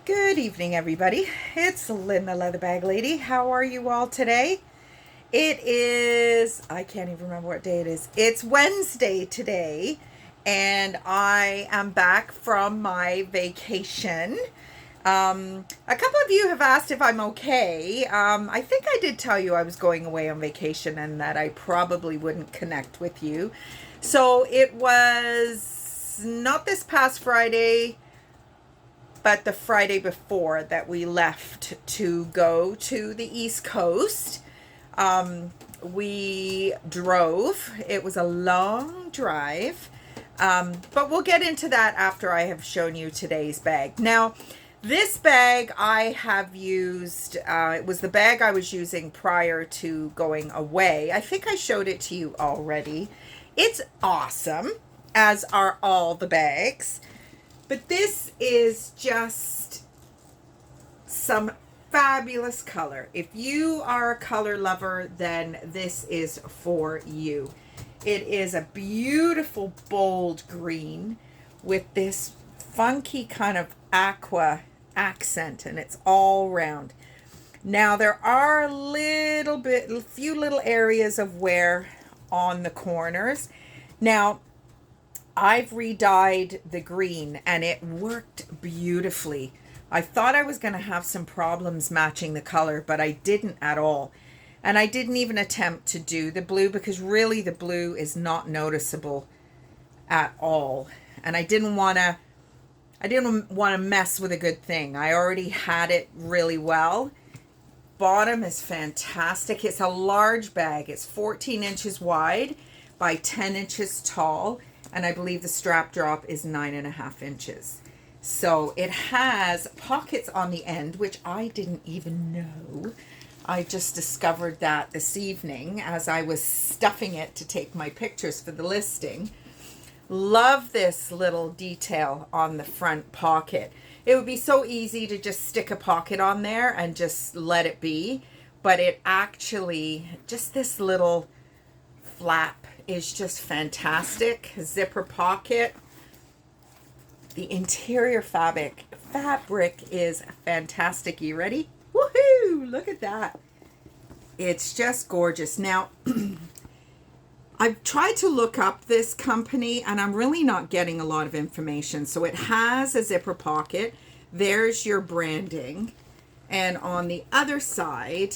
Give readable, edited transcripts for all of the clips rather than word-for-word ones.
Good evening, everybody. It's Lynn, the Leather Bag Lady. How are you all today? It is, I can't even remember what day it is. It's Wednesday today, and I am back from my vacation. A couple of you have asked if I'm okay. I think I did tell you I was going away on vacation and that I probably wouldn't connect with you. So it was not this past Friday, but the Friday before that we left to go to the East Coast. We drove. It was a long drive, but we'll get into that after I have shown you today's bag. Now, this bag I have used, it was the bag I was using prior to going away. I think I showed it to you already. It's awesome, as are all the bags. But this is just some fabulous color. If you are a color lover, then this is for you. It is a beautiful bold green with this funky kind of aqua accent, and it's all round. Now there are a few little areas of wear on the corners. Now I've re-dyed the green and it worked beautifully. I thought I was going to have some problems matching the color, but I didn't at all. And I didn't even attempt to do the blue because really the blue is not noticeable at all. And I didn't want to mess with a good thing. I already had it really well. Bottom is fantastic. It's a large bag. It's 14 inches wide by 10 inches tall. And I believe the strap drop is 9.5 inches. So it has pockets on the end, which I didn't even know. I just discovered that this evening as I was stuffing it to take my pictures for the listing. Love this little detail on the front pocket. It would be so easy to just stick a pocket on there and just let it be. But it actually, just this little flap is just fantastic. Zipper pocket. The interior fabric is fantastic. You ready? Woohoo! Look at that. It's just gorgeous. Now, I've tried to look up this company and I'm really not getting a lot of information. So it has a zipper pocket. There's your branding. And on the other side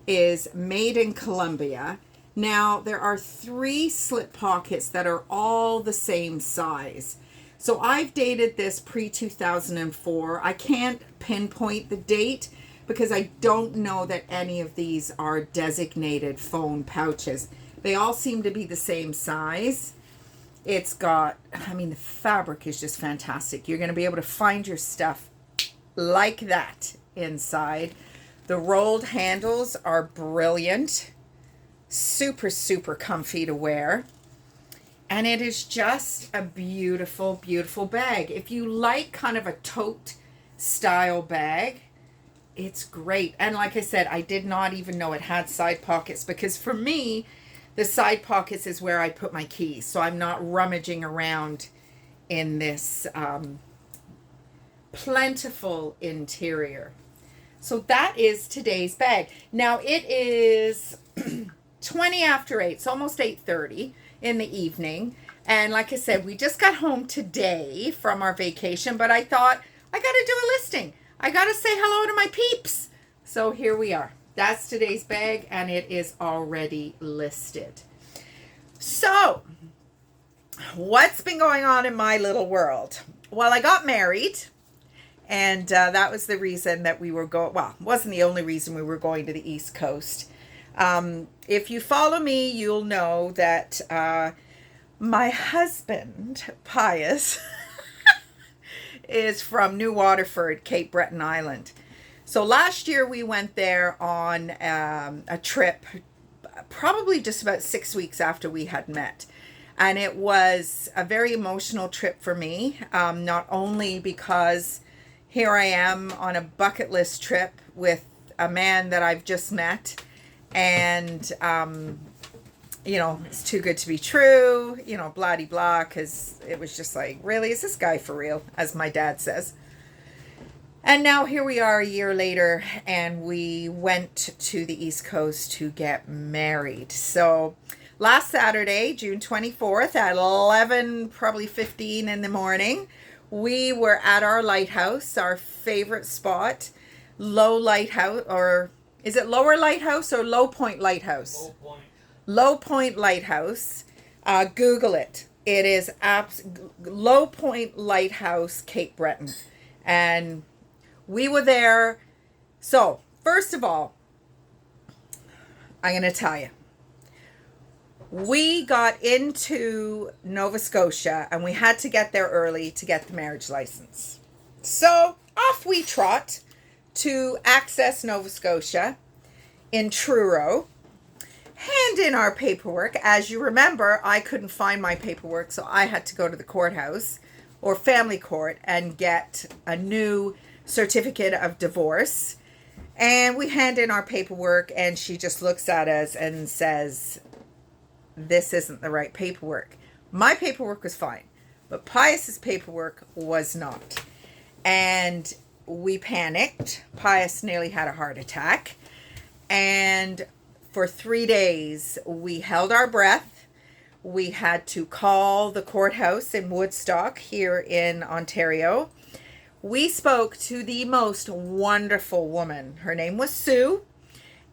is Made in Colombia. Now, there are 3 slip pockets that are all the same size. So I've dated this pre-2004. I can't pinpoint the date because I don't know that any of these are designated phone pouches. They all seem to be the same size. It's got, the fabric is just fantastic. You're going to be able to find your stuff like that inside. The rolled handles are brilliant. Super, super comfy to wear. And it is just a beautiful, beautiful bag. If you like kind of a tote style bag, it's great. And like I said, I did not even know it had side pockets because for me, the side pockets is where I put my keys. So I'm not rummaging around in this plentiful interior. So that is today's bag. Now it is 20 after 8. It's almost 8:30 in the evening. And like I said, we just got home today from our vacation, but I thought I got to do a listing. I got to say hello to my peeps. So here we are. That's today's bag and it is already listed. So what's been going on in my little world? Well, I got married and that was the reason that we were going. Well, it wasn't the only reason we were going to the East Coast. If you follow me, you'll know that my husband, Pius, is from New Waterford, Cape Breton Island. So last year we went there on a trip, probably just about 6 weeks after we had met. And it was a very emotional trip for me, not only because here I am on a bucket list trip with a man that I've just met, and it's too good to be true, blah de blah, because it was just like, really, is this guy for real, as my dad says. And now here we are a year later, and we went to the East Coast to get married. So last Saturday, June 24th at 11, probably 15 in the morning, we were at our lighthouse, our favorite spot, Low Lighthouse, or is it Lower Lighthouse or Low Point Lighthouse? Low Point. Low Point Lighthouse. Google it. It is Low Point Lighthouse, Cape Breton. And we were there. So, first of all, I'm going to tell you. We got into Nova Scotia and we had to get there early to get the marriage license. So, off we trot to access Nova Scotia in Truro. Hand in our paperwork. As you remember, I couldn't find my paperwork, so I had to go to the courthouse or family court and get a new certificate of divorce. And we hand in our paperwork and she just looks at us and says, this isn't the right paperwork. My paperwork was fine, but Pius's paperwork was not. And we panicked. Pius nearly had a heart attack. And for 3 days, we held our breath. We had to call the courthouse in Woodstock here in Ontario. We spoke to the most wonderful woman. Her name was Sue,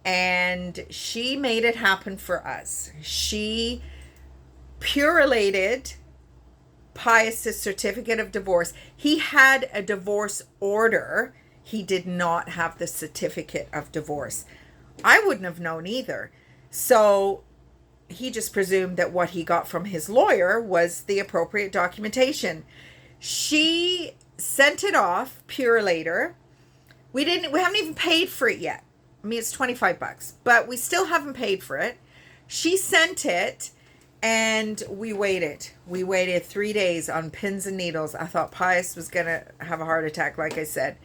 and she made it happen for us. She purelated Pius's certificate of divorce. He had a divorce order. He did not have the certificate of divorce. I wouldn't have known either. So he just presumed that what he got from his lawyer was the appropriate documentation. She sent it off, Purelator. We haven't even paid for it yet. I mean, it's $25, but we still haven't paid for it. She sent it and we waited. We waited 3 days on pins and needles. I thought Pius was going to have a heart attack, like I said.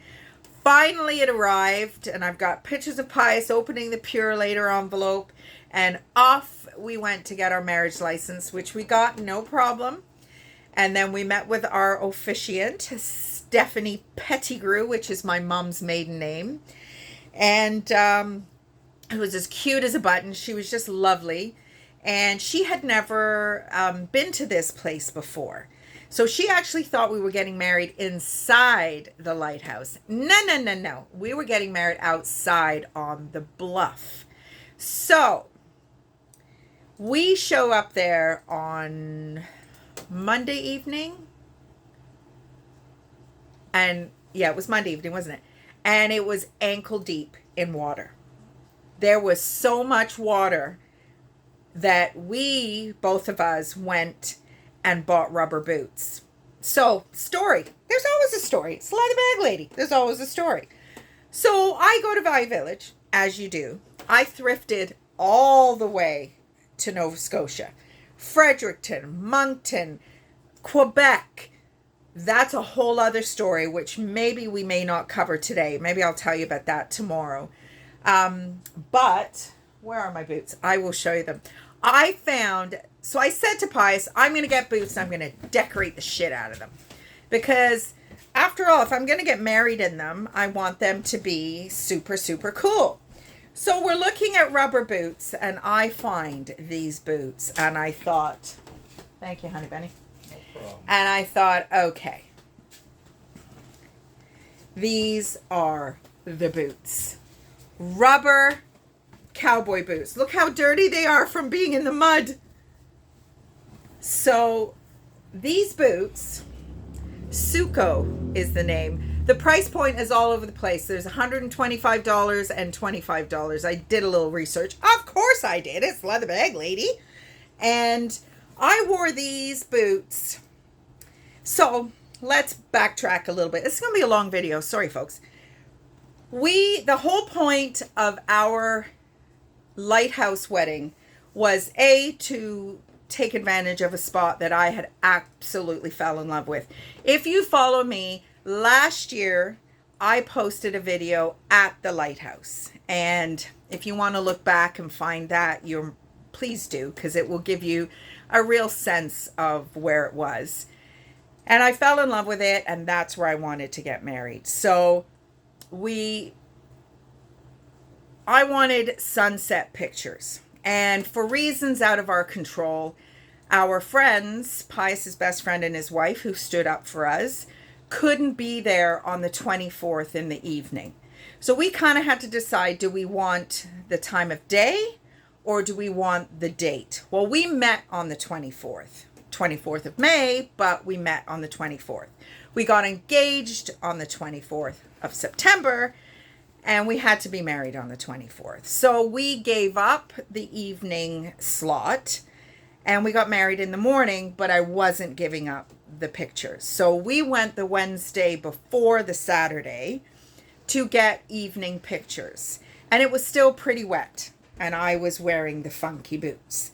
Finally, it arrived, and I've got pictures of Pius opening the Purelator envelope, and off we went to get our marriage license, which we got no problem. And then we met with our officiant, Stephanie Pettigrew, which is my mom's maiden name. And it was as cute as a button. She was just lovely. And she had never been to this place before. So she actually thought we were getting married inside the lighthouse. No. We were getting married outside on the bluff. So we show up there on Monday evening. And yeah, it was Monday evening, wasn't it? And it was ankle deep in water. There was so much water that we, both of us, went and bought rubber boots. So, story. There's always a story. It's like the bag lady. There's always a story. So, I go to Value Village, as you do. I thrifted all the way to Nova Scotia. Fredericton, Moncton, Quebec. That's a whole other story, which maybe we may not cover today. Maybe I'll tell you about that tomorrow. But, where are my boots? I will show you them. So I said to Pius, I'm going to get boots and I'm going to decorate the shit out of them. Because after all, if I'm going to get married in them, I want them to be super, super cool. So we're looking at rubber boots and I find these boots and I thought, thank you, honey bunny. No problem. And I thought, okay, these are the boots. Rubber cowboy boots. Look how dirty they are from being in the mud. So these boots, Suco is the name. The price point is all over the place. There's $125 and $25. I did a little research. Of course I did. It's leather bag lady. And I wore these boots. So let's backtrack a little bit. It's going to be a long video. Sorry, folks. The whole point of our lighthouse wedding was to take advantage of a spot that I had absolutely fell in love with. If you follow me, last year I posted a video at the lighthouse, and if you want to look back and find that, please do, because it will give you a real sense of where it was. And I fell in love with it, and that's where I wanted to get married. So I wanted sunset pictures. And for reasons out of our control, our friends, Pius's best friend and his wife, who stood up for us, couldn't be there on the 24th in the evening. So we kind of had to decide, do we want the time of day or do we want the date? Well, we met on the 24th of May, but we met on the 24th. We got engaged on the 24th of September, and we had to be married on the 24th. So we gave up the evening slot and we got married in the morning, but I wasn't giving up the pictures. So we went the Wednesday before the Saturday to get evening pictures. And it was still pretty wet, and I was wearing the funky boots.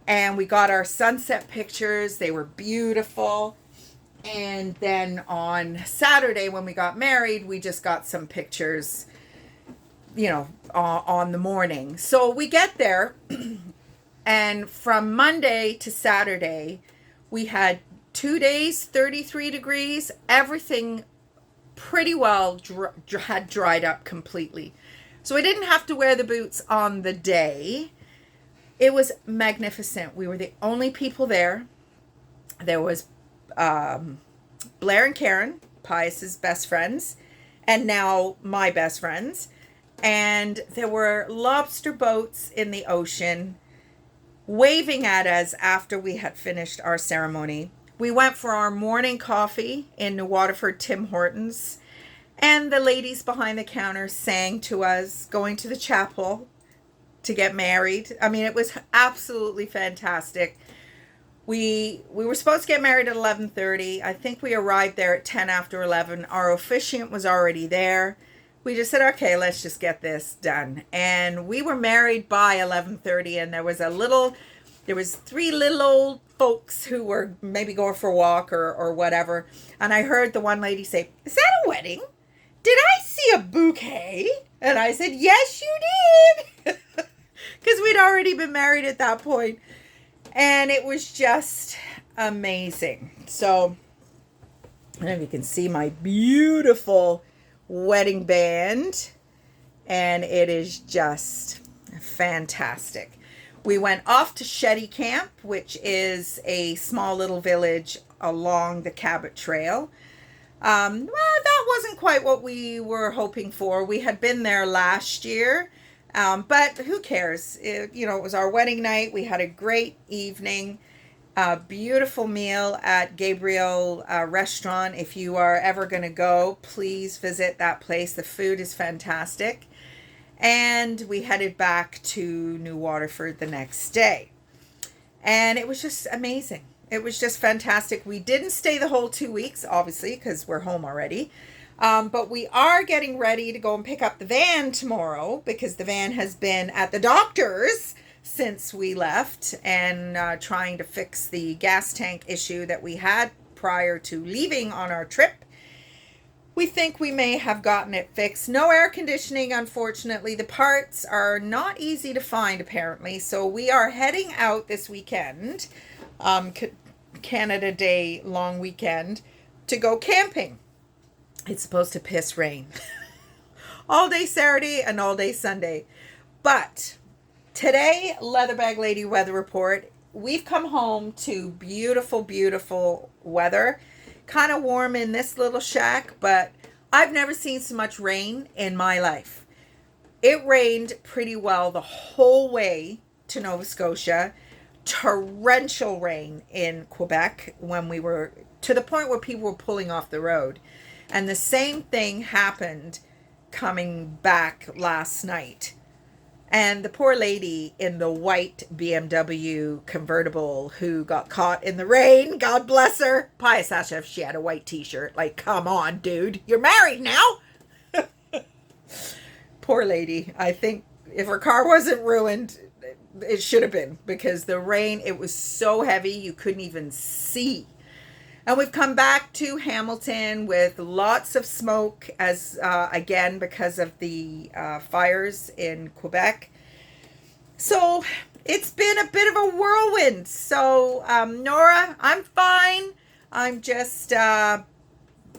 And we got our sunset pictures. They were beautiful. And then on Saturday when we got married, we just got some pictures, on the morning. So we get there, and from Monday to Saturday, we had 2 days, 33 degrees, everything pretty well had dried up completely. So I didn't have to wear the boots on the day. It was magnificent. We were the only people there. There was Blair and Karen, Pius's best friends, and now my best friends. And there were lobster boats in the ocean waving at us after we had finished our ceremony. We went for our morning coffee in New Waterford Tim Hortons, and the ladies behind the counter sang to us going to the chapel to get married. I mean, it was absolutely fantastic. We were supposed to get married at 11:30. I think we arrived there at 10 after 11. Our officiant was already there. We just said, okay, let's just get this done. And we were married by 11:30, and there was 3 little old folks who were maybe going for a walk or whatever. And I heard the one lady say, "Is that a wedding? Did I see a bouquet?" And I said, "Yes, you did." Because we'd already been married at that point. And it was just amazing. So, I don't know if you can see my beautiful wedding band. And it is just fantastic. We went off to Shetty Camp, which is a small little village along the Cabot Trail. Well, that wasn't quite what we were hoping for. We had been there last year, but who cares? It was our wedding night. We had a great evening, a beautiful meal at Gabriel Restaurant. If you are ever going to go, please visit that place. The food is fantastic. And we headed back to New Waterford the next day. And it was just amazing. It was just fantastic. We didn't stay the whole 2 weeks, obviously, because we're home already. But we are getting ready to go and pick up the van tomorrow, because the van has been at the doctor's since we left, and trying to fix the gas tank issue that we had prior to leaving on our trip. We think we may have gotten it fixed. No air conditioning, unfortunately. The parts are not easy to find, apparently. So we are heading out this weekend, Canada Day long weekend, to go camping. It's supposed to piss rain all day Saturday and all day Sunday. But today, Leatherbag Lady weather report. We've come home to beautiful, beautiful weather. Kind of warm in this little shack, but I've never seen so much rain in my life. It rained pretty well the whole way to Nova Scotia. Torrential rain in Quebec when we were to the point where people were pulling off the road. And the same thing happened coming back last night. And the poor lady in the white BMW convertible who got caught in the rain, God bless her. Pius asked if she had a white t-shirt. Like, come on, dude. You're married now. Poor lady. I think if her car wasn't ruined, it should have been. Because the rain, it was so heavy you couldn't even see. And we've come back to Hamilton with lots of smoke, as again, because of the fires in Quebec. So it's been a bit of a whirlwind. So Nora, I'm fine. I'm just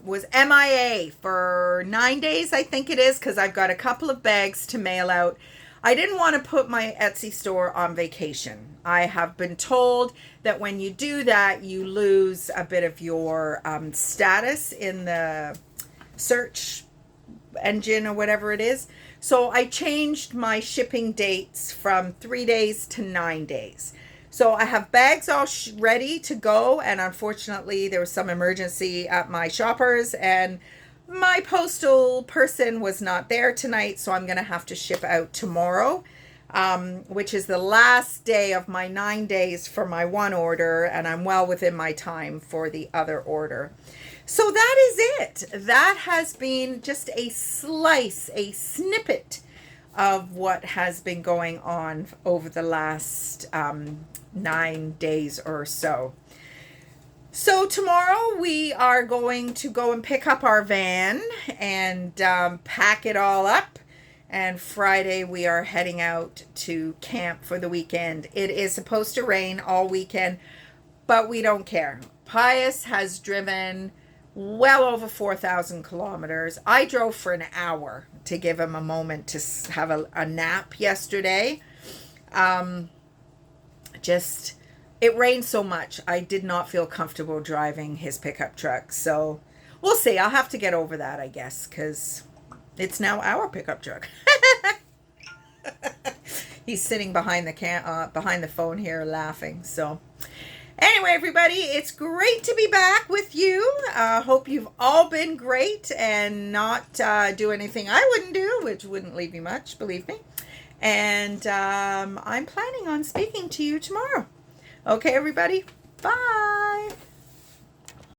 was MIA for 9 days, I think it is, because I've got a couple of bags to mail out. I didn't want to put my Etsy store on vacation. I have been told that when you do that, you lose a bit of your status in the search engine or whatever it is. So I changed my shipping dates from 3 days to 9 days. So I have bags all ready to go, and unfortunately there was some emergency at my Shoppers and my postal person was not there tonight, so I'm going to have to ship out tomorrow, which is the last day of my 9 days for my one order, and I'm well within my time for the other order. So that is it. That has been just a slice, a snippet of what has been going on over the last 9 days or so. So tomorrow we are going to go and pick up our van and pack it all up. And Friday we are heading out to camp for the weekend. It is supposed to rain all weekend, but we don't care. Pius has driven well over 4,000 kilometers. I drove for an hour to give him a moment to have a nap yesterday. It rained so much, I did not feel comfortable driving his pickup truck. So we'll see. I'll have to get over that, I guess, because it's now our pickup truck. He's sitting behind the phone here laughing. So anyway, everybody, it's great to be back with you. Hope you've all been great and not do anything I wouldn't do, which wouldn't leave you much, believe me. And I'm planning on speaking to you tomorrow. Okay, everybody. Bye.